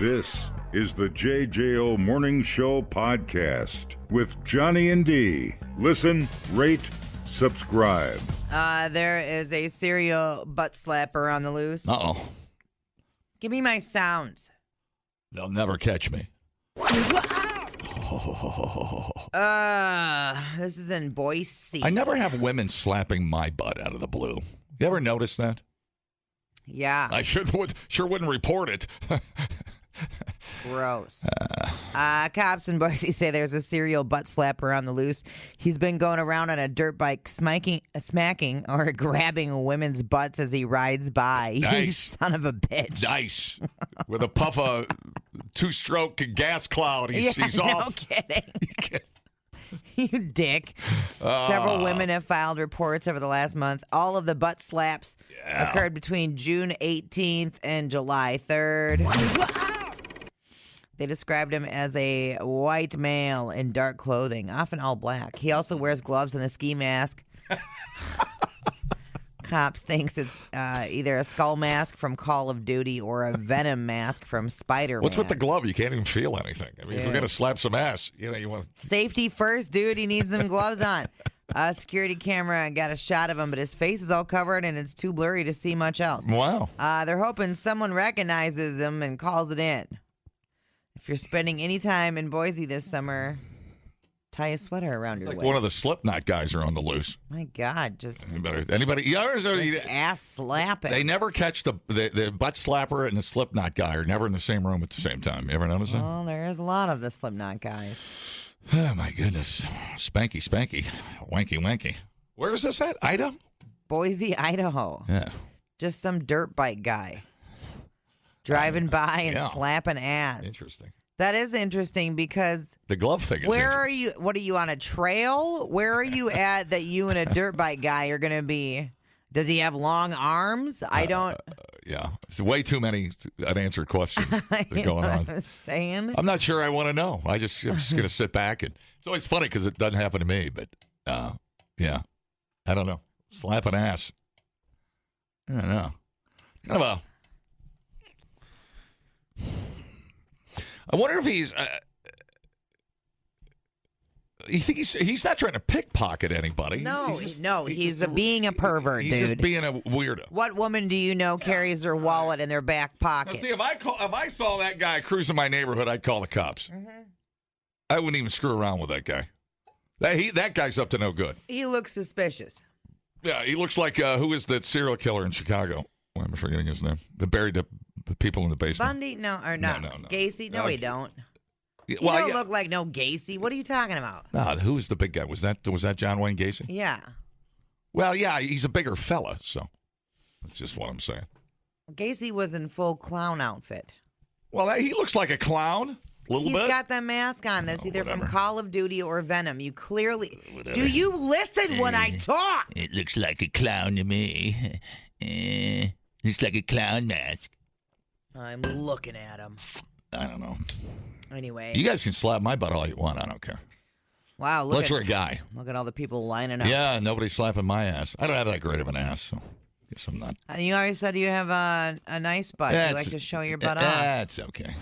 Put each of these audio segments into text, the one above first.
This is the JJO Morning Show podcast with Johnny and D. Listen, rate, subscribe. There is a serial butt slapper on the loose. Uh-oh. Give me my sounds. They'll never catch me. This is in Boise. I never have women slapping my butt out of the blue. You ever notice that? Yeah. I sure wouldn't report it. Gross. Cops in Boise say there's a serial butt slapper on the loose. He's been going around on a dirt bike smacking or grabbing women's butts as he rides by. Nice. You son of a bitch. Nice. With a puff of two-stroke gas cloud, he's no off. Kidding. You dick. Several women have filed reports over the last month. All of the butt slaps occurred between June 18th and July 3rd. They described him as a white male in dark clothing, often all black. He also wears gloves and a ski mask. Cops thinks it's either a skull mask from Call of Duty or a venom mask from Spider-Man. What's with the glove? You can't even feel anything. I mean, if you're going to slap some ass, you want to... Safety first, dude. He needs some gloves on. A security camera got a shot of him, but his face is all covered and it's too blurry to see much else. Wow. They're hoping someone recognizes him and calls it in. If you're spending any time in Boise this summer, tie a sweater around your waist. One of the Slipknot guys are on the loose. My God, just anybody? just ass slapping. They never catch the butt slapper and the Slipknot guy are never in the same room at the same time. You ever notice that? Well, there is a lot of the Slipknot guys. Oh, my goodness. Spanky, spanky. Wanky, wanky. Where is this at? Idaho? Boise, Idaho. Yeah. Just some dirt bike guy driving by and slapping ass. Interesting. That is interesting because the glove thing is where are you? What are you on a trail? Where are you at that you and a dirt bike guy are going to be? Does he have long arms? I don't. Yeah. It's way too many unanswered questions going on. I'm saying. I'm not sure I want to know. I'm just going to sit back. And it's always funny because it doesn't happen to me. But, yeah. I don't know. Slapping ass. I don't know. Kind of a... I wonder if he's. You think he's not trying to pickpocket anybody? No, he's being a pervert, he's dude. He's just being a weirdo. What woman do you know carries their wallet in their back pocket? Now, see, if I saw that guy cruising my neighborhood, I'd call the cops. Mm-hmm. I wouldn't even screw around with that guy. That guy's up to no good. He looks suspicious. Yeah, he looks like who is that serial killer in Chicago? Why am I forgetting his name? That buried the people in the basement. Bundy? No. Gacy? No, he don't. You don't look like no Gacy. What are you talking about? Who is the big guy? Was that John Wayne Gacy? Yeah. Well, yeah, he's a bigger fella, so that's just what I'm saying. Gacy was in full clown outfit. Well, he looks like a clown. He's got that mask on. That's either from Call of Duty or Venom. You clearly... Do you listen when I talk? It looks like a clown to me. Looks like a clown mask. I'm looking at him. I don't know. Anyway. You guys can slap my butt all you want. I don't care. Wow. Unless you're a guy. Look at all the people lining up. Yeah, nobody's slapping my ass. I don't have that great of an ass, so I guess I'm not. You always said you have a nice butt. You like to show your butt off. That's okay.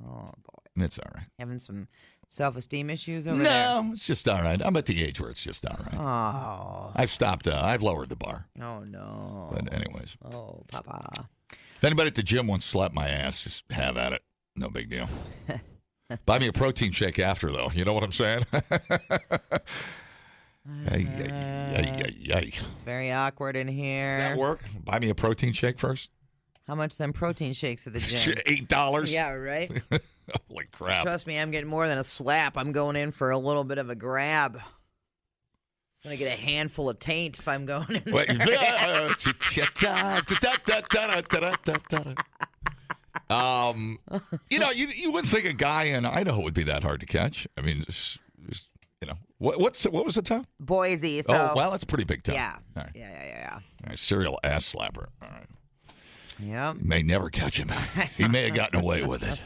Oh, boy. It's all right. Having some self-esteem issues over there? No, it's just all right. I'm at the age where it's just all right. Oh. I've stopped. I've lowered the bar. Oh, no. But anyways. Oh, Papa. If anybody at the gym wants to slap my ass, just have at it. No big deal. Buy me a protein shake after, though. You know what I'm saying? It's very awkward in here. Does that work? Buy me a protein shake first. How much them protein shakes at the gym? $8. Yeah, right? Holy crap. Trust me, I'm getting more than a slap. I'm going in for a little bit of a grab. I'm going to get a handful of taint if I'm going in there. You wouldn't think a guy in Idaho would be that hard to catch. I mean, what was the town? Boise. So, oh, well, that's a pretty big town. Yeah. Right. Yeah. All right, serial ass slapper. All right. Yep. You may never catch him. He may have gotten away with it.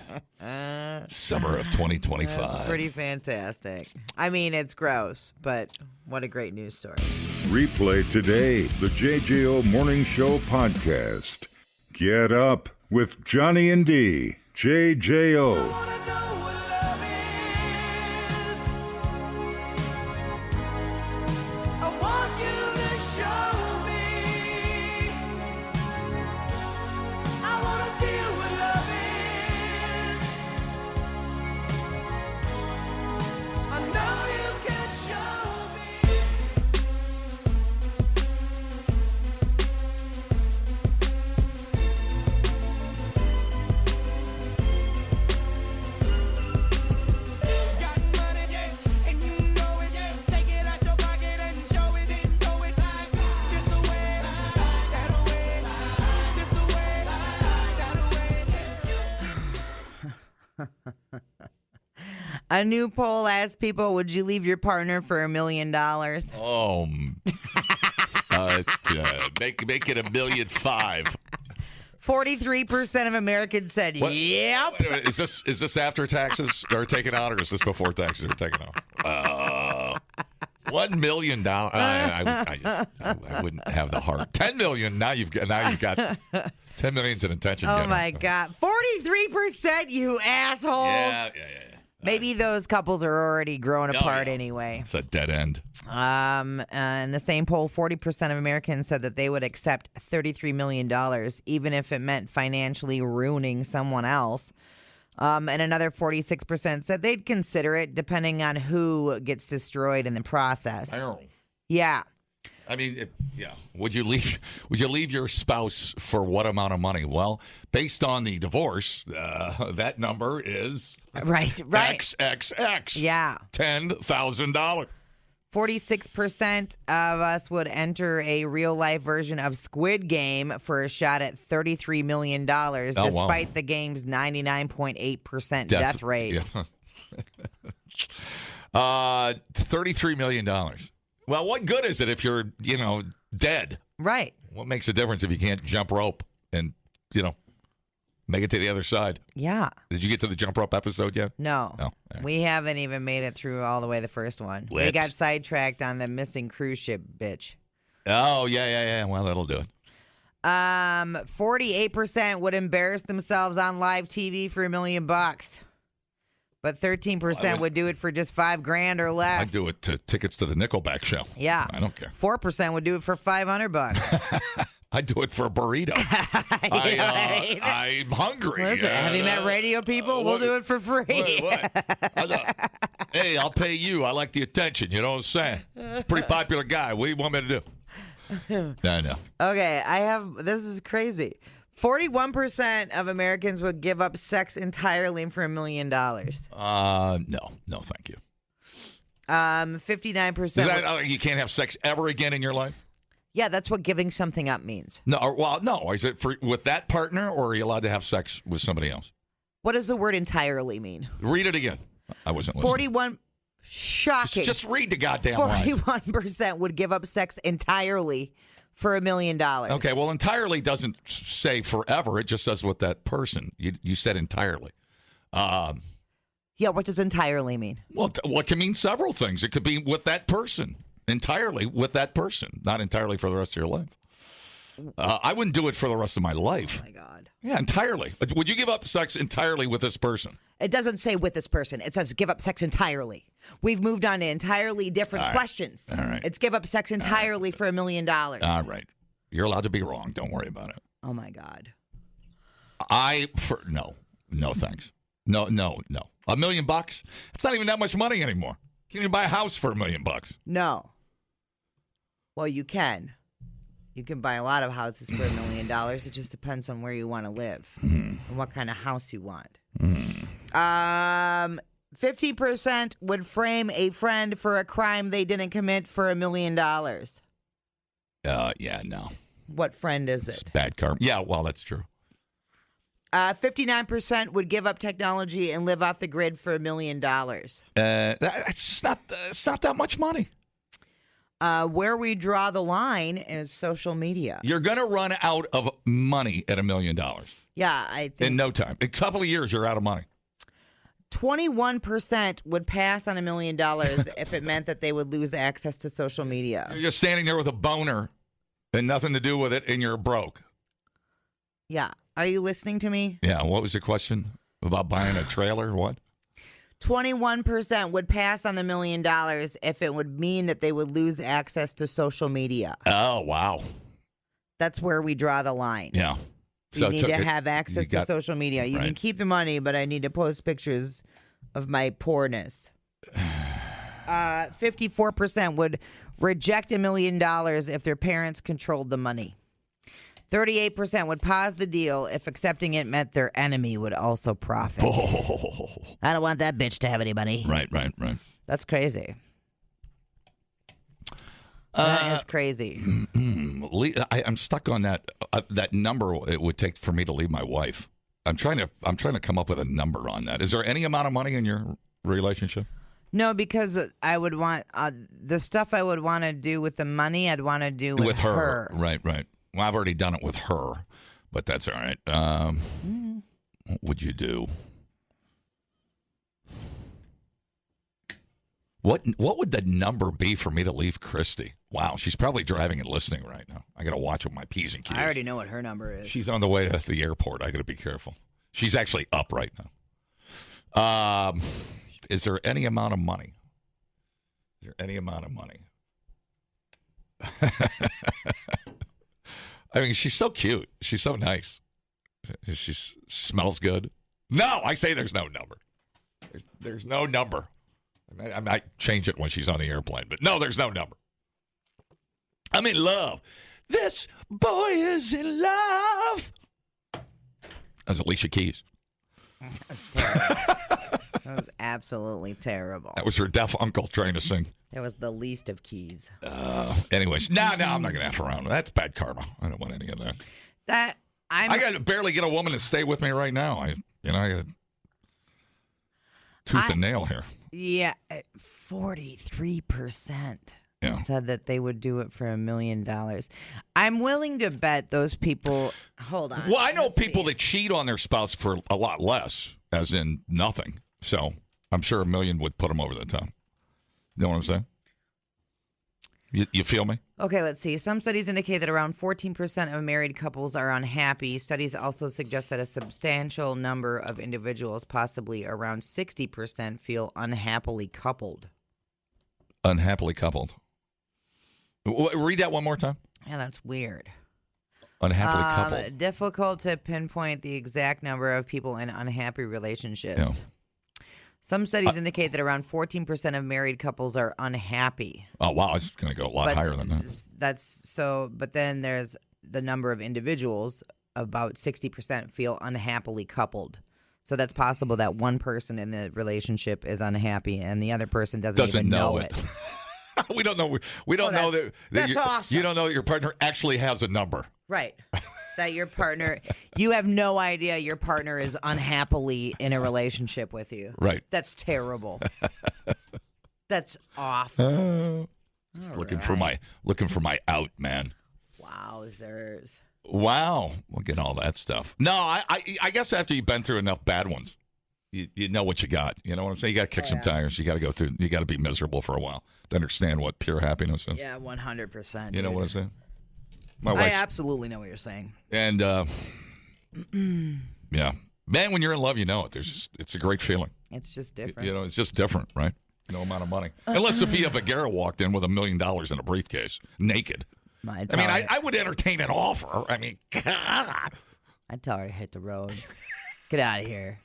Summer of 2025. That's pretty fantastic. I mean, it's gross, but what a great news story. Replay today the JJO Morning Show podcast. Get up with Johnny and D. JJO. A new poll asks people, would you leave your partner for $1 million? Oh, make it $1.5 million. 43% of Americans said, What? yep. Wait a minute, is this after taxes are taken out, or is this before taxes are taken out? $1 million. I wouldn't have the heart. $10 million. Now you've got $10 million's an attention. Oh getter. my God. 43%, you assholes. Yeah. Maybe those couples are already growing apart yeah. anyway. It's a dead end. In the same poll, 40% of Americans said that they would accept $33 million, even if it meant financially ruining someone else. And another 46% said they'd consider it, depending on who gets destroyed in the process. Yeah. I mean, Would you leave your spouse for what amount of money? Well, based on the divorce, that number is right. XXX. Yeah. $10,000. 46% of us would enter a real-life version of Squid Game for a shot at $33 million, despite the game's 99.8% death rate. Yeah. $33 million. Well, what good is it if you're, dead? Right. What makes a difference if you can't jump rope and, make it to the other side? Yeah. Did you get to the jump rope episode yet? No. Right. We haven't even made it through all the way the first one. What? We got sidetracked on the missing cruise ship bitch. Oh, yeah. Well, that'll do it. 48% would embarrass themselves on live TV for $1 million. But 13% would do it for just $5,000 or less. I'd do it to tickets to the Nickelback show. Yeah. I don't care. 4% would do it for $500. I'd do it for a burrito. I'm hungry. Listen, have you met radio people? We'll do it for free. What? Hey, I'll pay you. I like the attention. You know what I'm saying? Pretty popular guy. What do you want me to do? I know. Okay, this is crazy. 41% of Americans would give up sex entirely for $1 million. No, thank you. 59%. Is that, you can't have sex ever again in your life? Yeah, that's what giving something up means. No. Is it with that partner, or are you allowed to have sex with somebody else? What does the word entirely mean? Read it again. I wasn't listening. 41. Shocking. Just read the goddamn line. 41% would give up sex entirely for $1 million. Okay, well, entirely doesn't say forever. It just says with that person. You said entirely. Yeah, what does entirely mean? Well, it can mean several things. It could be with that person. Entirely with that person. Not entirely for the rest of your life. I wouldn't do it for the rest of my life. Oh, my God. Yeah, entirely. Would you give up sex entirely with this person? It doesn't say with this person. It says give up sex entirely. We've moved on to entirely different questions. All right. It's give up sex entirely for $1 million. All right. You're allowed to be wrong. Don't worry about it. Oh, my God. No, thanks. No. $1 million? It's not even that much money anymore. You can even buy a house for $1 million. No. Well, you can. You can buy a lot of houses for $1 million. It just depends on where you want to live and what kind of house you want. 50% would frame a friend for a crime they didn't commit for $1 million. Yeah, no. What friend is it? It's bad karma. Yeah, well, that's true. 59% would give up technology and live off the grid for $1 million. It's not that much money. Where we draw the line is social media. You're going to run out of money at $1 million. Yeah, I think. In no time. In a couple of years, you're out of money. 21% would pass on $1 million if it meant that they would lose access to social media. You're just standing there with a boner and nothing to do with it, and you're broke. Yeah. Are you listening to me? Yeah. What was the question? About buying a trailer? What? 21% would pass on the $1 million if it would mean that they would lose access to social media. Oh, wow. That's where we draw the line. Yeah. You need to have access to social media. You can keep the money, but I need to post pictures of my poorness. 54% would reject $1 million if their parents controlled the money. 38% would pause the deal if accepting it meant their enemy would also profit. Oh. I don't want that bitch to have any money. Right. That's crazy. That is crazy. I'm stuck on that number it would take for me to leave my wife. I'm trying to come up with a number on that. Is there any amount of money in your relationship? No, because I would want the stuff I would want to do with the money. I'd want to do with her. Right. Well, I've already done it with her, but that's all right. What would you do? What would the number be for me to leave Christy? Wow, she's probably driving and listening right now. I got to watch with my P's and Q's. I already know what her number is. She's on the way to the airport. I got to be careful. She's actually up right now. Is there any amount of money? I mean, she's so cute. She's so nice. She smells good. No, I say there's no number. There's no number. I might change it when she's on the airplane, but no, there's no number. I'm in love. This boy is in love. That's Alicia Keys. That's terrible. That was absolutely terrible. That was her deaf uncle trying to sing. That was the least of keys. Anyways, no, I'm not going to F around. That's bad karma. I don't want any of that. I got to barely get a woman to stay with me right now. I got to tooth and nail here. Yeah, 43% said that they would do it for $1 million. I'm willing to bet those people. Hold on. Well, I know people that cheat on their spouse for a lot less, as in nothing. So I'm sure $1 million would put them over the top. You know what I'm saying? You feel me? Okay, let's see. Some studies indicate that around 14% of married couples are unhappy. Studies also suggest that a substantial number of individuals, possibly around 60%, feel unhappily coupled. Unhappily coupled. Read that one more time. Yeah, that's weird. Unhappily coupled. Difficult to pinpoint the exact number of people in unhappy relationships. Yeah. Some studies indicate that around 14% of married couples are unhappy. Oh, wow. It's going to go a lot higher than that. But then there's the number of individuals, about 60% feel unhappily coupled. So that's possible that one person in the relationship is unhappy and the other person doesn't even know it. We don't know. We don't know that. That's awesome. You don't know that your partner actually has a number. Right. That your partner, you have no idea your partner is unhappily in a relationship with you. Right. That's terrible. That's awful. Looking for my out, man. Wowzers. Wow. Look at all that stuff. No, I guess after you've been through enough bad ones, you know what you got. You know what I'm saying? You got to kick some tires. You got to go through. You got to be miserable for a while to understand what pure happiness is. Yeah, 100%. You know what I'm saying? I absolutely know what you're saying. And yeah, man, when you're in love, you know it. It's a great feeling. It's just different. You know, it's just different, right? No amount of money. Unless Sofia Vergara walked in with $1 million in a briefcase, naked. I would entertain an offer. I mean, God. I'd tell her to hit the road. Get out of here.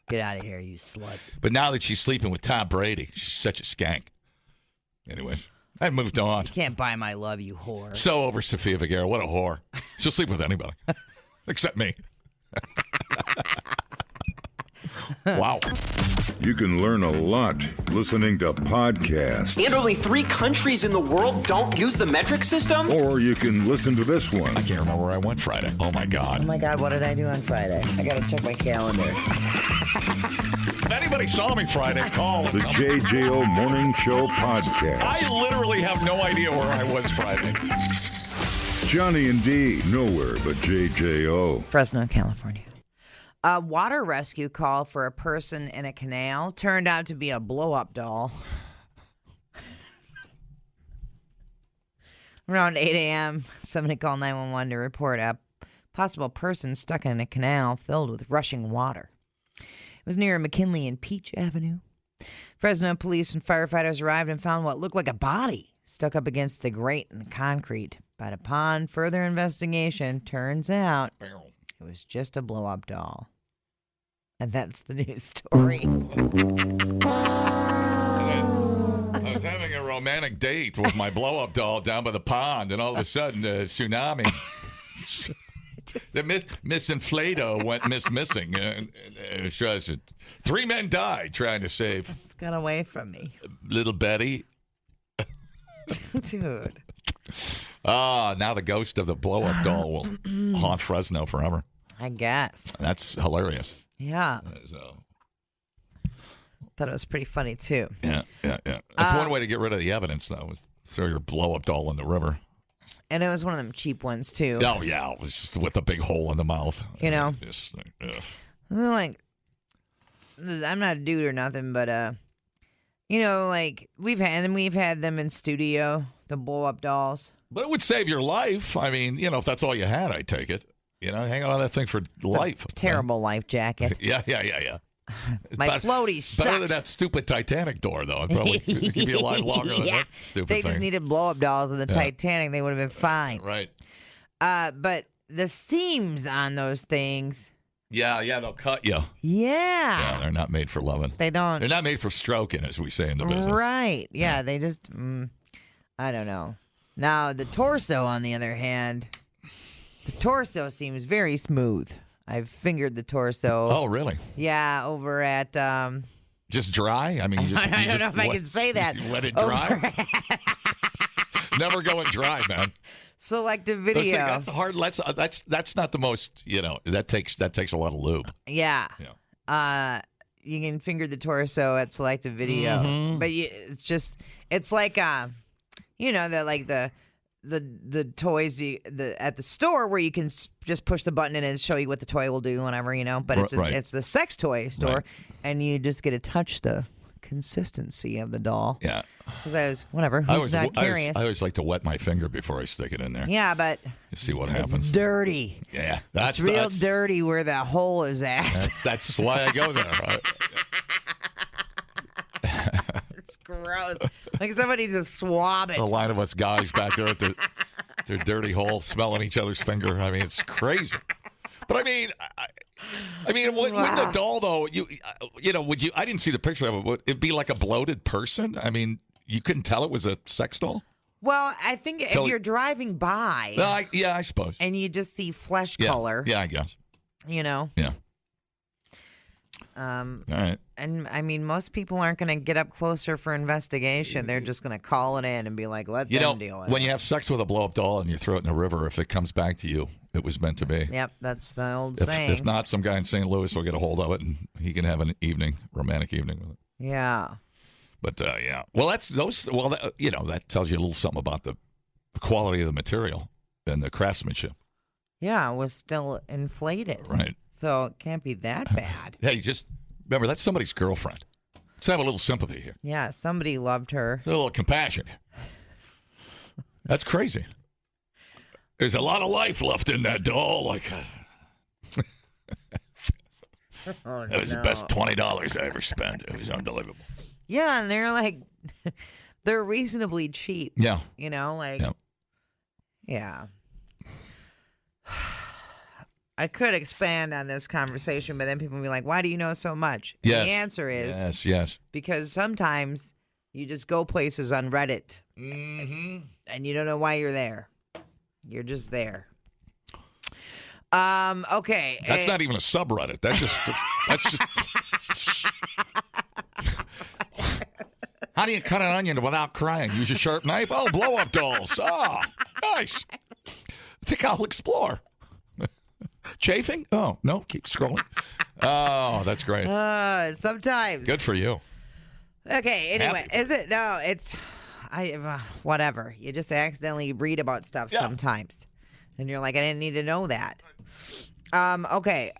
Get out of here, you slut. But now that she's sleeping with Tom Brady, she's such a skank. Anyways, I moved on. You can't buy my love, you whore. So over Sofia Vergara. What a whore. She'll sleep with anybody. Except me. Wow. You can learn a lot listening to podcasts. And only 3 countries in the world don't use the metric system? Or you can listen to this one. I can't remember where I went Friday. Oh, my God. Oh, my God. What did I do on Friday? I got to check my calendar. If anybody saw me Friday, call. The JJO Morning Show Podcast. I literally have no idea where I was Friday. Johnny and D, nowhere but JJO. Fresno, California. A water rescue call for a person in a canal turned out to be a blow-up doll. Around 8 a.m., somebody called 911 to report a possible person stuck in a canal filled with rushing water. was near McKinley and Peach Avenue. Fresno police and firefighters arrived and found what looked like a body stuck up against the grate in the concrete. But upon further investigation, turns out it was just a blow-up doll. And that's the news story. I was having a romantic date with my blow-up doll down by the pond, and all of a sudden, a tsunami. The Miss Inflato went missing. And 3 men died trying to save. It's got away from me. Little Betty. Dude. Now the ghost of the blow-up doll will haunt Fresno forever. I guess. That's hilarious. Yeah. So. Thought it was pretty funny, too. Yeah. That's one way to get rid of the evidence, though, is throw your blow-up doll in the river. And it was one of them cheap ones, too. Oh, yeah. It was just with a big hole in the mouth. You know? Just, like, I'm not a dude or nothing, but, you know, like, we've had them in studio, the blow-up dolls. But it would save your life. I mean, you know, if that's all you had, I'd take it. You know, hang on that thing for life. Terrible life jacket. Yeah. My floaty sucks. Better than that stupid Titanic door, though. I'd probably keep you alive longer than that stupid they thing. just needed blow-up dolls in the Titanic. They would have been fine. Right. But the seams on those things. Yeah, they'll cut you. Yeah, they're not made for loving. They don't. They're not made for stroking, as we say in the business. Right. Yeah, they just, I don't know. Now, the torso, on the other hand, the torso seems very smooth. I've fingered the torso. Oh, really? Yeah, over at... just dry? I mean, you just, I don't know if I can say that. You let it dry? Never going dry, man. Selective video. That's hard. That's not the most, you know, that takes a lot of lube. Yeah. You can finger the torso at selective video. Mm-hmm. But it's like, you know, the toys at the store where you can just push the button and it'll show you what the toy will do whenever, you know. But it's the sex toy store, and you just get to touch the consistency of the doll. Yeah. Because who's not curious? I always like to wet my finger before I stick it in there. Yeah, but to see what happens. It's dirty. Yeah, it's real dirty where the hole is at. That's why I go there. It's gross. Like somebody just swab it. A line of us guys back there at their dirty hole, smelling each other's finger. I mean, it's crazy. But I mean, wouldn't the doll though? You know, would you? I didn't see the picture of it. Would it be like a bloated person? I mean, you couldn't tell it was a sex doll. Well, I think if you're driving by, I suppose, and you just see flesh color. Yeah, I guess. You know. Yeah. All right. And I mean, most people aren't going to get up closer for investigation. They're just going to call it in and be like, "Let them deal with it." When you have sex with a blow-up doll and you throw it in the river, if it comes back to you, it was meant to be. Yep, that's the old saying. If not, some guy in St. Louis will get a hold of it and he can have an romantic evening with it. Yeah. But yeah, well, that tells you a little something about the quality of the material and the craftsmanship. Yeah, it was still inflated. Right. So it can't be that bad. Hey, just remember, that's somebody's girlfriend. Let's have a little sympathy here. Yeah, somebody loved her. A little compassion. That's crazy. There's a lot of life left in that doll. Like, that was the best $20 I ever spent. It was unbelievable. Yeah, and they're reasonably cheap. Yeah. You know, yeah. I could expand on this conversation, but then people will be like, why do you know so much? And yes. The answer is yes. Because sometimes you just go places on Reddit and you don't know why you're there. You're just there. Okay. That's not even a subreddit. That's just How do you cut an onion without crying? Use a sharp knife? Oh, blow-up dolls. Oh, nice. I think I'll explore. Chafing? Oh, no, keep scrolling. Oh, that's great. Sometimes. Good for you. Okay, anyway, it's whatever. You just accidentally read about stuff sometimes. And you're like, I didn't need to know that. Okay.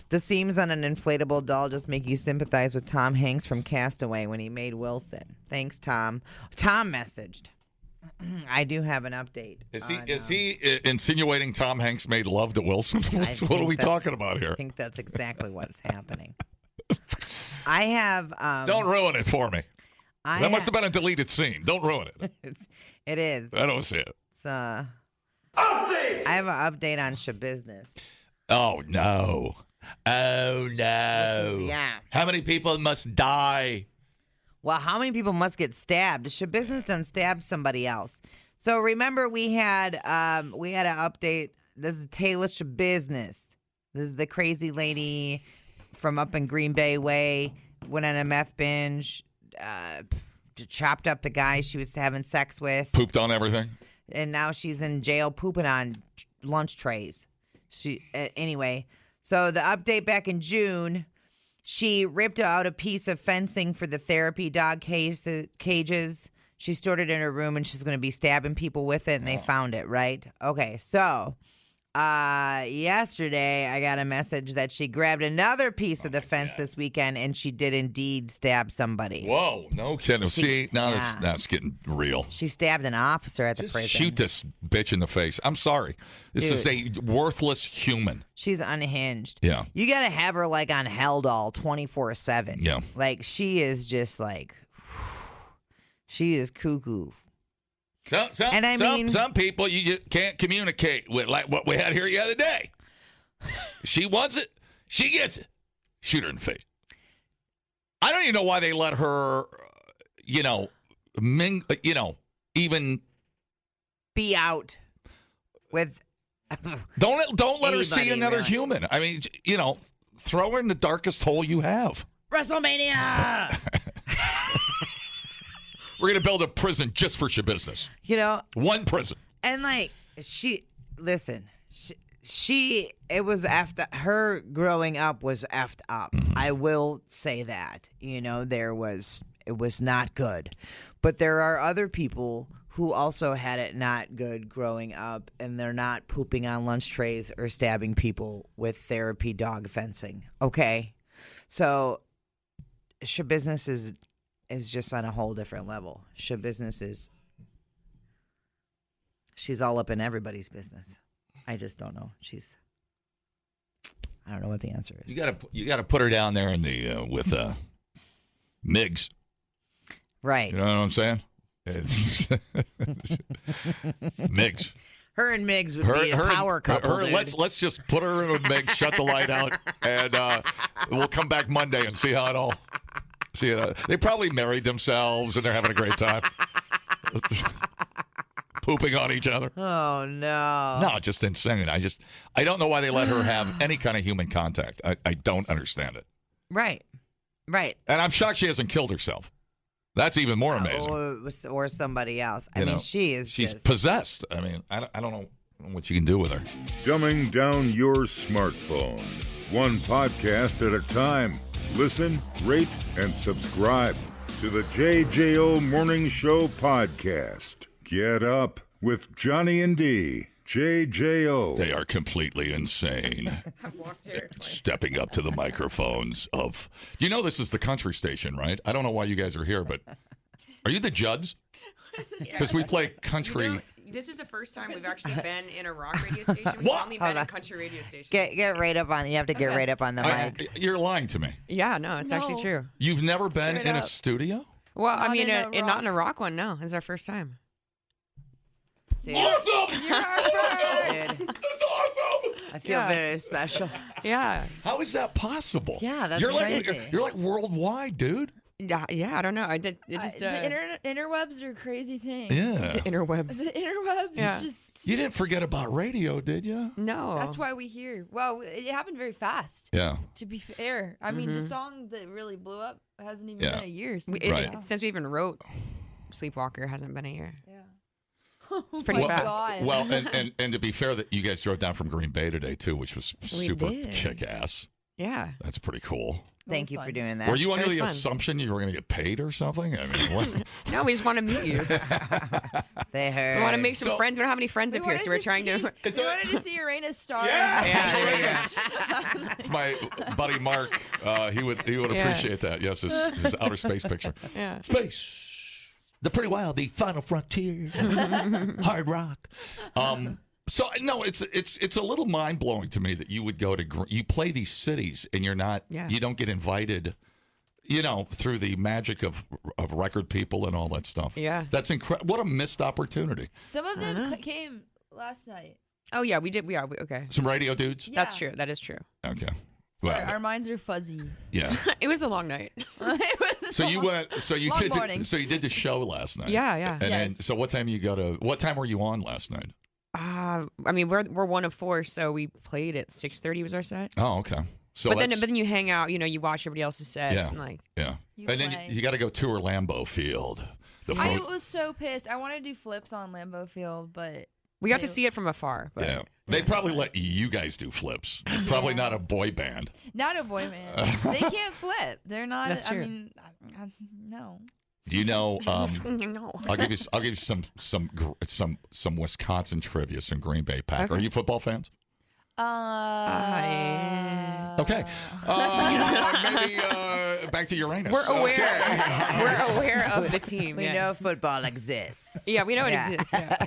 The seams on an inflatable doll just make you sympathize with Tom Hanks from Castaway when he made Wilson. Thanks, Tom. Tom messaged. I do have an update. Is he insinuating Tom Hanks made love to Wilson? What are we talking about here? I think that's exactly what's happening. I have. Don't ruin it for me. That must have been a deleted scene. Don't ruin it. It is. I don't see it. It's, update! I have an update on Shcabusiness. Oh, no. Oh, no. Yeah. How many people must die? Well, how many people must get stabbed? Shcabusiness done stabbed somebody else. So remember, we had an update. This is Taylor Shcabusiness. This is the crazy lady from up in Green Bay Way. Went on a meth binge. Chopped up the guy she was having sex with. Pooped on everything. And now she's in jail pooping on lunch trays. Anyway, so the update back in June. She ripped out a piece of fencing for the therapy dog cages. She stored it in her room, and she's going to be stabbing people with it, and they found it, right? Okay, so yesterday I got a message that she grabbed another piece of the fence this weekend, and she did indeed stab somebody. Whoa, no kidding. See, now that's getting real. She stabbed an officer at the Just prison. shoot this bitch in the face. I'm sorry. This is a worthless human. She's unhinged. Yeah. You got to have her like on Helldoll 24/7. Yeah. Like she is just like, she is cuckoo. Some people you just can't communicate with, like what we had here the other day. She wants it, she gets it. Shoot her in the face. I don't even know why they let her, even be out with. Don't let her see anybody, another really. human. I mean, throw her in the darkest hole you have. WrestleMania. We're going to build a prison just for Shcabusiness. One prison. And like it was after her growing up was effed up. Mm-hmm. I will say that. It was not good. But there are other people who also had it not good growing up, and they're not pooping on lunch trays or stabbing people with therapy dog fencing. Okay? So Shcabusiness is just on a whole different level. Shcabusiness she's all up in everybody's business. I just don't know. I don't know what the answer is. You got to put her down there in the with Miggs. Right. You know what I'm saying? Miggs. Her and Miggs would be a power couple. Dude. Let's just put her in with Miggs, shut the light out, and we'll come back Monday and see how it all. They probably married themselves and they're having a great time. Pooping on each other. Oh no. No, just insane. I don't know why they let her have any kind of human contact. I don't understand it. Right. And I'm shocked she hasn't killed herself. That's even more amazing. Or somebody else. I mean, she's possessed. I mean, I don't know what you can do with her. Dumbing down your smartphone. One podcast at a time. Listen, rate, and subscribe to the JJO Morning Show podcast. Get up with Johnny and D. JJO. They are completely insane. I've walked here twice. Stepping up to the microphones of... this is the country station, right? I don't know why you guys are here, but... Are you the Judds? Because we play country... This is the first time we've actually been in a rock radio station. We've What? only been in country radio stations. Get right up on. You have to get right up on the mics. You're lying to me. Yeah, no, it's actually true. You've never been Straight in a up. studio? Well, Not I mean, in a not in a rock one. No, it's our first time. Dude, Awesome! dude, That's awesome! I feel very special. Yeah. How is that possible? Yeah, that's you're crazy. You're like worldwide, dude. Yeah, I don't know. I did. It just The interwebs are a crazy thing. Yeah. the interwebs. The interwebs Yeah. just. You didn't forget about radio, did you? No. That's why we hear. Well, it happened very fast. Yeah. To be fair, I mean, the song that really blew up hasn't even Yeah. been a year since. Right. Since we even wrote Sleepwalker, hasn't been a year. Yeah. It's pretty Oh my fast. God. Well, and to be fair, that you guys drove down from Green Bay today too, which was super did. kick-ass. Yeah. That's pretty cool. Thank you for doing that. Were you under was the fun. assumption you were going to get paid or something? I mean, what? No, we just want to meet you. They heard. We want to make some So- friends. We don't have any friends up here, so we're trying to. We wanted to see Uranus star. Yes! It's my buddy Mark. He would Yeah. appreciate that. Yes, his outer space picture. Yeah. Space. the Pretty Wild, the Final Frontier, Hard Rock. So no, it's a little mind blowing to me that you would go to you play these cities and you don't get invited, through the magic of record people and all that stuff. Yeah, that's incredible. What a missed opportunity. Some of them came last night. Oh yeah, we did. We are okay. Some radio dudes. Yeah. That's true. That is true. Okay. Well, Our minds are fuzzy. yeah. It was a long night. So you went. So you Long did. morning. So you did the show last night. Yeah, yeah. And then, Yes. so what time What time were you on last night? I mean, we're one of four, so we played at 6:30 was our set. Oh, okay. So but then you hang out. You watch everybody else's sets. Yeah. And like, yeah. You And then play. you got to go tour Lambeau Field. I was so pissed. I wanted to do flips on Lambeau Field, but we got to see it from afar. But Yeah. They'd probably let you guys do flips. Probably not a boy band. not a boy band. They can't flip. They're not. That's true. I mean, no. Do you know? no. I'll give you some Wisconsin trivia, some Green Bay Packers. Okay. Are you football fans? Okay. Maybe back to Uranus. We're aware. Okay. We're aware of the team. We know yes. football exists. Yeah, we know it Yeah. exists. Yeah.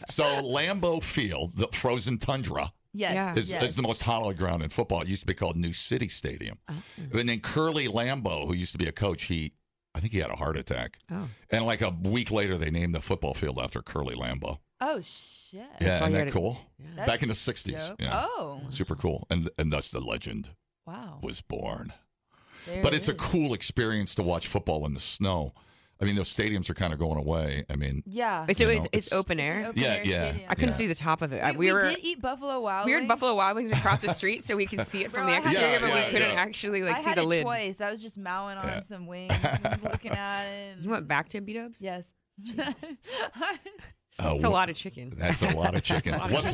So Lambeau Field, the frozen tundra, Yes. Yeah. is the most hallowed ground in football. It used to be called New City Stadium. And then Curly Lambeau, who used to be a coach, I think he had a heart attack. Oh. And like a week later, they named the football field after Curly Lambeau. Oh shit. Yeah, all isn't you that gotta- cool? That's Back in the 60s. dope. Yeah. Oh. Super cool. And thus the legend Wow. was born. There But it it's a is. cool experience to watch football in the snow. I mean, those stadiums are kind of going away. I mean, Yeah. So You know, it's open It's an air. open Yeah, air yeah. stadium. I couldn't Yeah. see the top of it. We were did eat Buffalo Wild we were Wings. in Buffalo Wild Wings across the street, so we could see it from Bro, the I had exterior, it but Yeah, we couldn't yeah. actually I see had the it lid. twice. I was just mowing on Yeah. some wings, looking at it. You went back to B-dubs? Yes. It's a lot of chicken. That's a lot of chicken. lot of What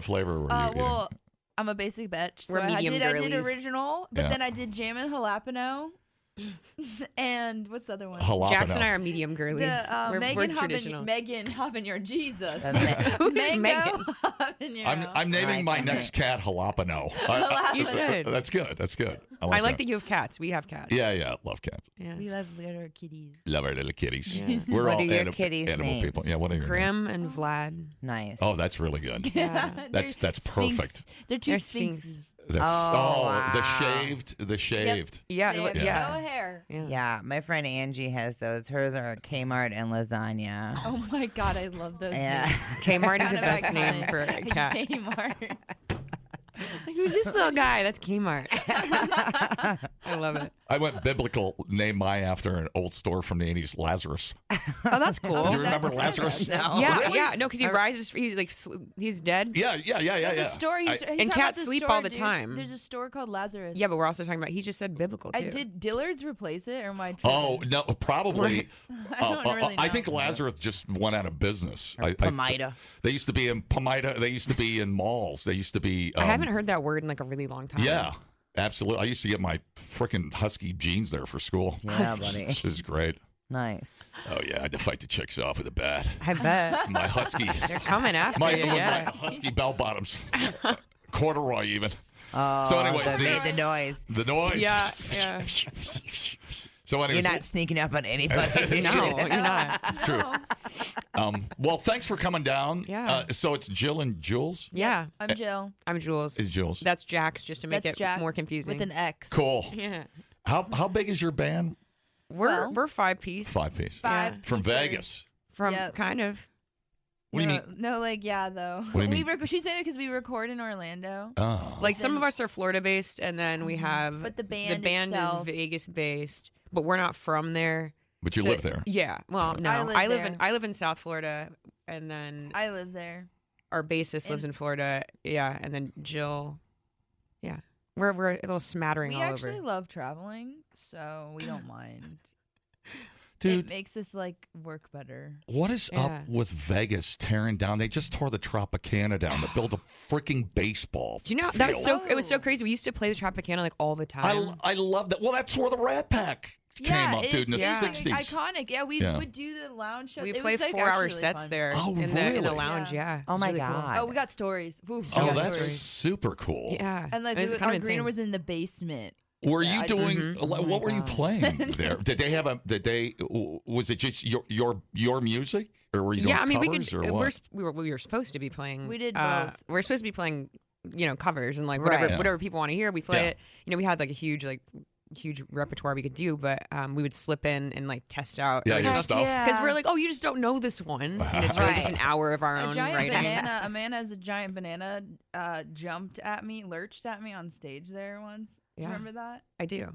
flavor were you eating? Well, I'm a basic bitch. So We're I medium did girlies. original, but Yeah. then I did jam and jalapeno. And what's the other one? Jalapeno. Jax and I are medium girlies. we're Megan traditional. habanero. Jesus. Who's Megan? Habanero. I'm naming my Right. next cat Jalapeno. You should. That's good. That's good. I like that you have cats. We have cats. Yeah. Love cats. Yeah. We love little kitties. Love our little kitties. Yeah. We're What all are your kitties' animal names? people. Yeah. What are your names? Grim and Vlad. Nice. Oh, that's really good. Yeah. That's perfect. They're two They're sphinxes. That's, Oh, the wow. shaved. Yeah. They have Yeah. no hair. Yeah, my friend Angie has those. Hers are Kmart and lasagna. Oh my god, I love those. Yeah. names. Kmart is the Kind of best name iconic. for a cat. Kmart. Like, who's this little guy? That's Kmart. I love it. I went biblical, named my after an old store from the 80s, Lazarus. Oh, that's cool. Do you that's remember good. Lazarus? No. Yeah. No, because he rises. He's dead. Yeah. The store. He's I- talking And about cats the sleep store, all the dude. time. There's a store called Lazarus. Yeah, but we're also talking about. He just said biblical too. I did Dillard's replace it, or am I? Oh tripping? no, probably. I don't really I know. think Lazarus just went out of business. Pomida. They used to be in Pomida. They used to be in malls. They used to be. I haven't heard that word in like a really long time. Yeah, absolutely. I used to get my freaking husky jeans there for school. Yeah, buddy. It was great. Nice. Oh yeah, I had to fight the chicks off with a bat. I bet My husky, they're coming after my, you. with Yeah. my husky bell bottoms, corduroy even. Oh, So anyways, that made the noise. The noise. Yeah. So You're anyways, not sneaking up on anybody. No, you're not. it's true. Well, thanks for coming down. Yeah. So it's Jill and Jules. Yeah. I'm Jill I'm Jules. It's Jules. That's Jax, just to make That's it Jack more confusing. with an X. Cool. Yeah. How big is your band? Well, We're 5-piece. 5-piece. Five From pieces. Vegas. From Yep. kind of. What do you No, mean? No, like though. What do you mean? She's saying that because we record in Orlando. Oh. Like some of us are Florida based, and then we have. But the band is itself- Vegas based, but we're not from there. But you So- live there. Yeah. Well, no, I live there. I live in South Florida, and then I live there. our bassist lives in Florida. Yeah, and then Jill. Yeah, we're a little smattering We all actually over. love traveling, so we don't mind. Dude, It makes us like work better. what is Yeah. up with Vegas tearing down? They just tore the Tropicana down to build a freaking baseball. Do you know that was field. so? It was so crazy. We used to play the Tropicana like all the time. I love that. Well, that's where the Rat Pack came up, dude, in the it's 60s. Iconic. Yeah, we Yeah. would do the lounge show. we It play was, like, 4-hour actually really sets fun. there Oh, in the really? lounge. Yeah. Yeah. Oh It's my really cool. God. Oh, we got stories. Ooh, Oh, Yeah. that's Stories. super cool. Yeah, And like it was our kind of greener insane. was in the basement. Were you doing? Oh what were you God. playing there? Did they have a? Did they? Was it just your music, or were you doing Yeah, I mean, covers, or what? we were supposed to be playing. We did both. We're supposed to be playing, covers and like Right. whatever people want to hear. We play Yeah. it. We had like a huge repertoire we could do, but we would slip in and like test out. Yeah, your stuff. Because we're like, oh, you just don't know this one, and it's really just an hour of our A own giant writing. banana. A man has a giant banana. Lurched at me on stage there once. Do you Yeah. remember that? I do.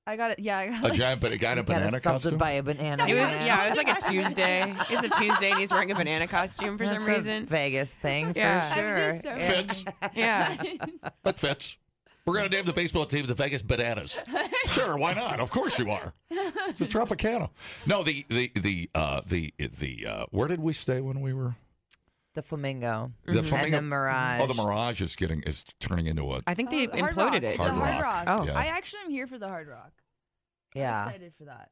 I got it. Yeah, I got A it. giant, but it got a Got banana assaulted costume. by a banana. It was man. it was like a Tuesday. It's a Tuesday, and he's wearing a banana costume for some That's a reason. Vegas thing Yeah. for sure. I mean, they're so Fits. Yeah. That fits. We're gonna name the baseball team the Vegas Bananas. Sure, why not? Of course you are. It's a Tropicana. No, where did we stay when we were? The Flamingo. The And Flamingo. the Mirage. Oh, the Mirage is turning into a. I think they Hard imploded Rock. it. The Hard Hard Rock. Rock. Oh. Yeah. I actually am here for the Hard Rock. I'm Yeah. excited for that.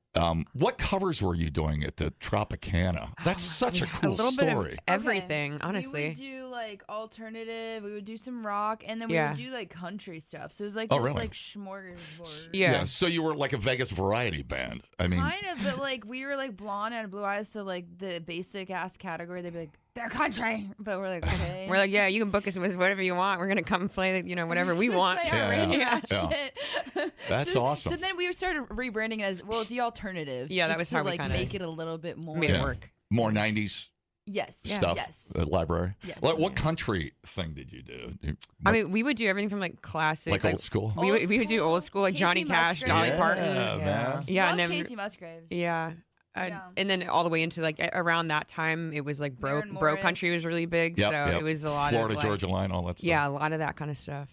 What covers were you doing at the Tropicana? That's such a A cool little bit of story. everything, We honestly. would do like alternative. We would do some rock, and then we Yeah. would do like country stuff. So it was like Oh, this really? like smorgasbord. Yeah. So you were like a Vegas variety band. I mean, Kind of, but like we were like blonde and had blue eyes, so like the basic ass category, they'd be like, they're country. But we're like, okay. We're like, yeah, you can book us with whatever you want. We're gonna come play, whatever we want. Like, Yeah, outrageous yeah. ass Yeah. shit. That's so, awesome. So then we started rebranding it as, well, it's the alternative. Yeah, that just was to how we like kinda make it a little bit more. Made it Yeah. work. more 90s Yes. stuff Yes. library. Yes. What country thing did you do? I mean, we would do everything from like classic, like old school? We would do old school, like Casey Johnny Cash, Musgraves. Dolly Yeah, Parton. man. Yeah, Love and then Casey Musgraves. yeah. Yeah. And then all the way into like around that time, it was like bro Maren country Morris. was really big, Yep, so yep. it was a lot Florida of like, Georgia Line, all that stuff. yeah, a lot of that kind of stuff.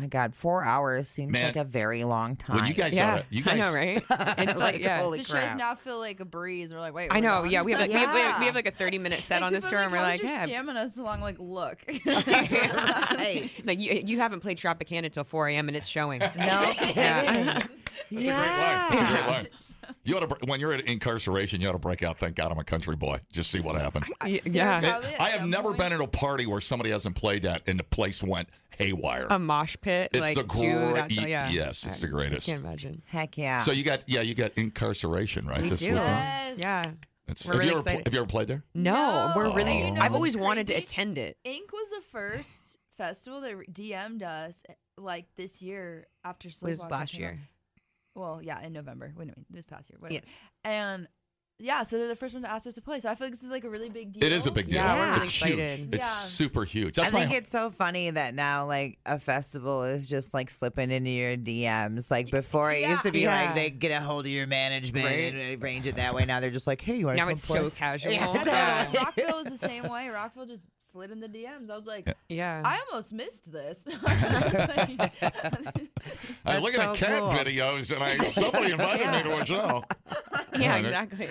My God, 4 hours seems Man. like a very long time. Well, you guys Yeah, oughta- you guys I know, right? It's like yeah. holy The shows crap. now feel like a breeze. We're like, wait. I we're know, done? yeah. We have like Yeah. we have like a 30-minute set on this people are tour, and we're "How's like, your yeah, stamina so long. Like, look. Right. like you haven't played Tropicana until 4 a.m. and it's showing. No Yeah. kidding. It's a great line. It's a great line. You ought to, when you're in incarceration, you ought to break out, thank God I'm a country boy. Just see what happens. Yeah, Probably at I have some never point. been at a party where somebody hasn't played that and the place went haywire. a mosh pit, It's like the two. That's great. yeah. Yes, it's the I greatest. can't imagine. Heck yeah. So you got incarceration, right? We this do. weekend? Yes. Yeah. It's- We're have, really you ever, excited. have you ever played there? No, we're really. Oh. You know I've what's always wanted to crazy? attend it. Ink was the first festival that DM'd us like this year after Was Sleepwalker last came out. year. Well, yeah, in November. Wait a minute, this past year. Whatever. Yes. And yeah, so they're the first one to ask us to play. So I feel like this is like a really big deal. It is a big deal. Yeah, we're really it's excited. huge. It's Yeah. super huge. I That's think my. it's so funny that now, like, a festival is just like slipping into your DMs. Like before, it used to be Yeah. like they get a hold of your management Right. and arrange it that way. Now they're just like, hey, you want to Now come it's play? so casual. Yeah, Yeah. totally. Rockville was the same way. Rockville just slid in the DMs. I was like, Yeah. I almost missed this. I look at the so cat cool. videos and somebody invited me to a show. Yeah, Right. exactly.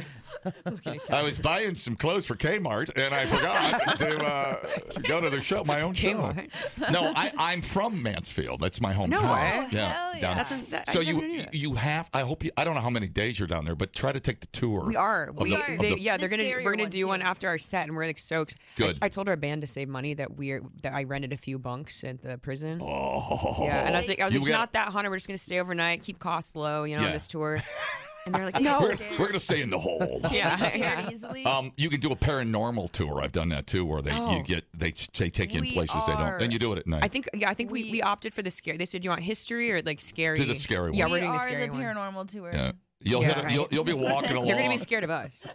I was buying some clothes for Kmart and I forgot to go to the show, my own show. Kmart. No, I'm from Mansfield. That's my hometown. No way. Yeah, Hell yeah. down That's So I never knew that. you have. I hope you. I don't know how many days you're down there, but try to take the tour. We are. of We the- are. of the- Yeah, The we're scarier gonna one, do one too. after our set, and we're like stoked. Good. I told our band to save money that I rented a few bunks at the prison. Oh. Yeah, and I was like, You it's got- not that haunted. We're just gonna stay overnight, keep costs low, Yeah. on this tour. And they're like, no. We're gonna stay in the hole. Yeah, Scared yeah. easily. You can do a paranormal tour. I've done that too, where they Oh. they take you in We places they don't, are. and you do it at night. I think we opted for the scary. They said, "Do you want history or like scary?" Do the scary Yeah, one. we're we doing the are scary the one. paranormal tour. Yeah. You'll Yeah. hit it, you'll be walking along. They're gonna be scared of us.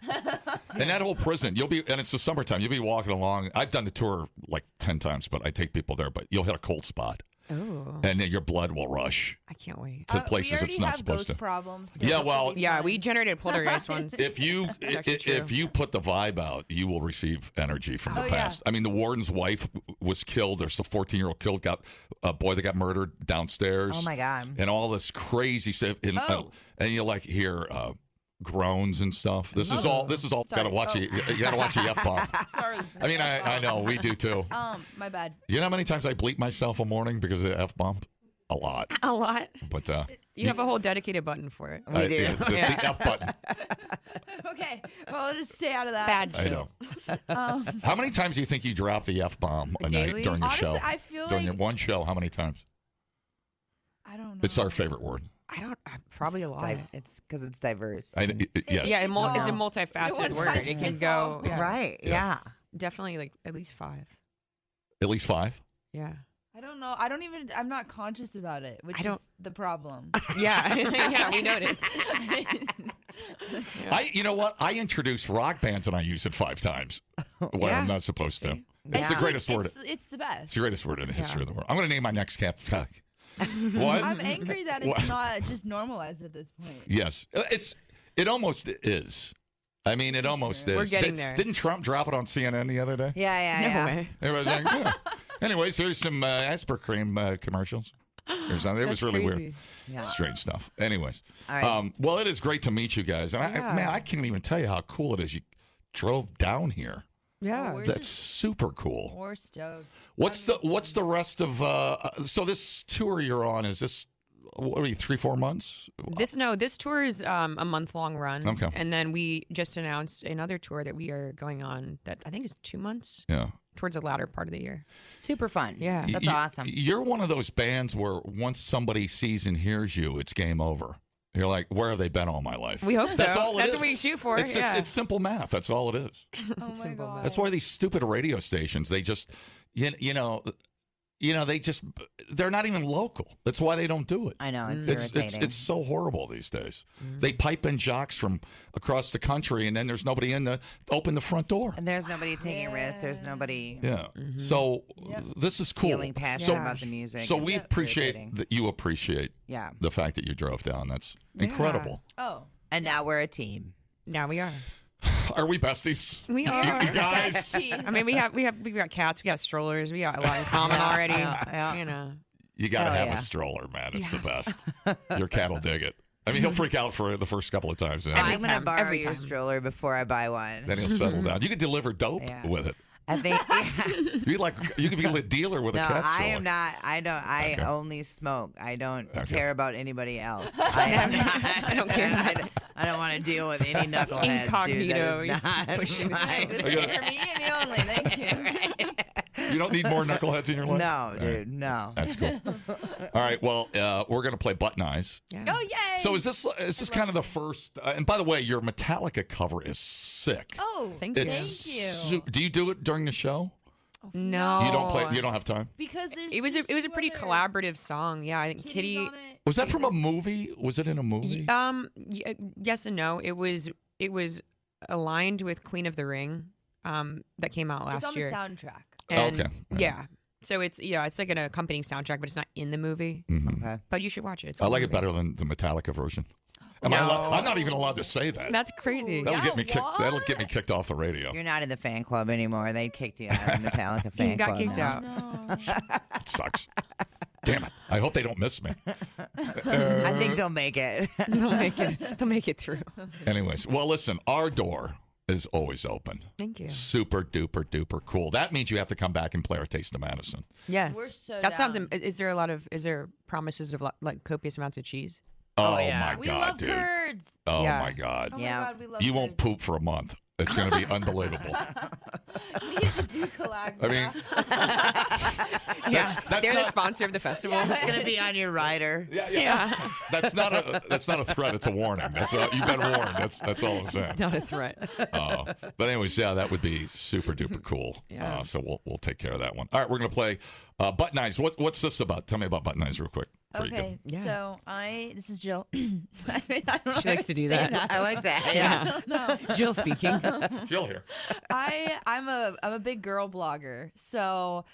In that whole prison, and it's the summertime. You'll be walking along. I've done the tour like 10 times, but I take people there. But you'll hit a cold spot, Oh, and then your blood will rush I can't wait. to places we it's already not have supposed ghost to. problems. so Yeah, this will well- be Yeah, fun. we generated poltergeist ones. If you actually true. if you put the vibe out, you will receive energy from the Oh, past. I mean, the warden's wife was killed. There's the 14-year-old killed, got a boy that got murdered downstairs. Oh my God. And all this crazy stuff. And, and you like hear groans and stuff. This is all. Sorry. Gotta watch it. You gotta watch the F-bomb. Sorry. I mean, I know we do too. My bad. You know how many times I bleep myself a morning because of the F-bomb? A lot. A lot. But You have a whole dedicated button for it. We do. the Yeah. F button. Okay, well, I'll just stay out of that. Bad. I know. How many times do you think you drop the F-bomb a Daily? night during your Honestly, show? I feel During like your one show, how many times? I don't know. It's our favorite word. Probably a lot. It's because it's diverse. Yes. Yeah, it's a It's multifaceted one word. size It can fits go all. Right. Yeah. Yeah. definitely like at least 5. At least 5? Yeah. I don't know. I'm not conscious about it, which is the problem. Yeah. Yeah, we noticed. You know what? I introduce rock bands and I use it 5 times when I'm not supposed to. It's the greatest word. It's the best. It's the greatest word in the history of the world. I'm going to name my next cat. What? I'm angry that it's not just normalized at this point. Yes. It almost is. I mean, it almost is. We're getting there. Didn't Trump drop it on CNN the other day? Yeah. No way. Everybody's like, yeah. Anyways, here's some Aspercream commercials. Or something. It was really weird. Yeah. Strange stuff. Anyways. All right. Well, it is great to meet you guys. And I can't even tell you how cool it is you drove down here. Yeah. We're That's super cool. We're stoked. What's the rest of so this tour you're on, is this, what are you, 3-4 months? This tour is a month-long run. Okay. And then we just announced another tour that we are going on that I think is 2 months. Yeah. Towards the latter part of the year. Super fun. Yeah. That's awesome. You're one of those bands where once somebody sees and hears you, it's game over. You're like, where have they been all my life? We hope so. That's all it That's is. what we shoot for. It's yeah. it's simple math. That's all it is. Oh my Simple god. That's why these stupid radio stations, they just, they're not even local. That's why they don't do it. I know. It's It's irritating. so horrible these days. They pipe in jocks from across the country, and then there's nobody in to open the front door. And there's nobody taking risks. There's nobody Yeah. So this is cool. feeling passionate about the music. So and we it's appreciate irritating. that you appreciate Yeah. the fact that you drove down. That's incredible. Oh. And now we're a team. Now we are. Are we besties? We are. You guys? I mean, we got cats, we got strollers, we got a lot in common already. yeah. You know. You got to Hell have yeah. a stroller, man. It's the best. Your cat will dig it. I mean, he'll freak out for the first couple of times. And I'm going to time, borrow every your time. stroller before I buy one. then he'll settle down. You could deliver dope Yeah. with it. I think. You could be a dealer with No, a cat I stroller. am not. I don't. I Okay. only smoke. I don't Okay. care about anybody else. I don't care. I don't want to deal with any knuckleheads, dude. Incognito, That he's is not pushing the my- This is for me and me only. Thank you. You don't need more knuckleheads in your life? No, All right. dude. No. That's cool. All right. Well, we're going to play Button Eyes. Yeah. Oh yay! So is this kind of the first? And by the way, your Metallica cover is sick. Oh, Thank you. It's Thank you. Do you do it during the show? No. You don't play. You don't have time. Because there's It was a two pretty other collaborative song. Yeah, I think kitties Kitty. on it. Was that from a movie? Was it in a movie? Yes and no. It was aligned with Queen of the Ring, that came out It's last on year. the soundtrack. And Okay. yeah. So it's like an accompanying soundtrack, but it's not in the movie. Okay. But you should watch it. It's I a like movie. it better than the Metallica version. I'm not even allowed to say that. That's crazy. That'll Yeah, get me kicked. what? That'll get me kicked off the radio. You're not in the fan club anymore. They kicked you out of the Metallica fan You got club. kicked now. out. It sucks. Damn it! I hope they don't miss me. I think they'll make it. They'll make it through. Anyways, well, listen. Our door is always open. Thank you. Super duper duper cool. That means you have to come back and play our Taste of Madison. Yes. We're so that sounds. down. Is there promises of like copious amounts of cheese? Oh, yeah. my We god, love dude. curds. Oh Yeah. my god. Oh Yeah. my god, we love You curds. won't poop for a month. It's going to be unbelievable. We get to do collab. I mean, Yeah. that's They're the not- sponsor of the festival. It's gonna be on your rider. Yeah. That's not a threat. It's a warning. You've been warned. That's all I'm saying. It's not a threat. But anyways, yeah, that would be super duper cool. Yeah. So we'll take care of that one. All right, we're gonna play Button Eyes. What's this about? Tell me about Button Eyes real quick. before you go. Okay, Yeah. so this is Jill. I don't know She how likes to do say that. I like that. Yeah. No. Jill speaking. Jill here. I'm a big girl blogger. So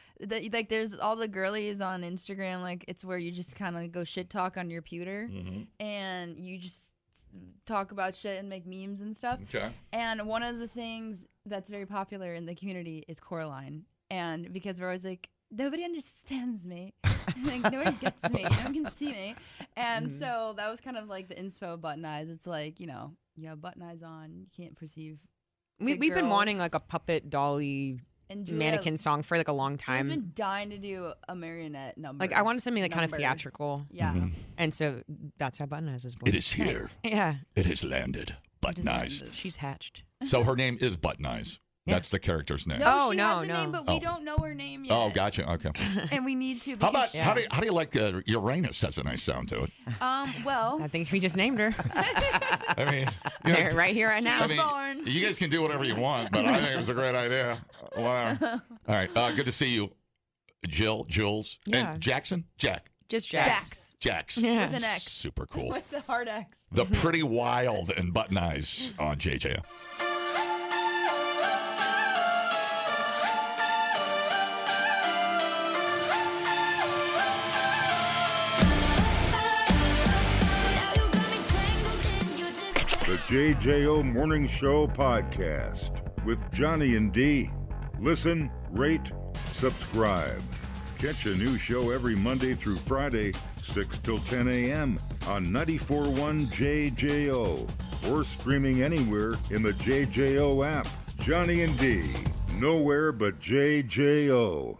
like there's all the girlies on Instagram, like it's where you just kind of go shit talk on your pewter and you just talk about shit and make memes and stuff. Okay. And one of the things that's very popular in the community is Coraline. And because we're always like, nobody understands me. Like, no one gets me. No one can see me. And so that was kind of like the inspo of Button Eyes. It's like, you have button eyes on. You can't perceive. We've been wanting like a puppet dolly And Julia, mannequin song for like a long Julia's time. been dying to do a marionette number. Like I wanted something like kind of Number. theatrical. Yeah. And so that's how Button Eyes is born. It is here. Yeah. It has landed. Button Eyes. She's hatched. So her name is Button Eyes. That's the character's name. No, Oh, she no, has a no. name, but we don't know her name yet. Oh, gotcha. Okay. And we need to. How about because how do you like Uranus? Has a nice sound to it. well, I think we just named her. I mean, right here, right now. I mean, born. you guys can do whatever you want, but I think it was a great idea. Wow. All right. Good to see you, Jill, Jules, Yeah. and Jackson. Just Jax. Jax. Yeah. With an X. Super cool. With the hard X. The Pretty Wild and Button Eyes on JJO. The JJO Morning Show Podcast with Johnny and D. Listen, rate, subscribe. Catch a new show every Monday through Friday, 6 till 10 a.m. on 94.1 JJO or streaming anywhere in the JJO app. Johnny and D, nowhere but JJO.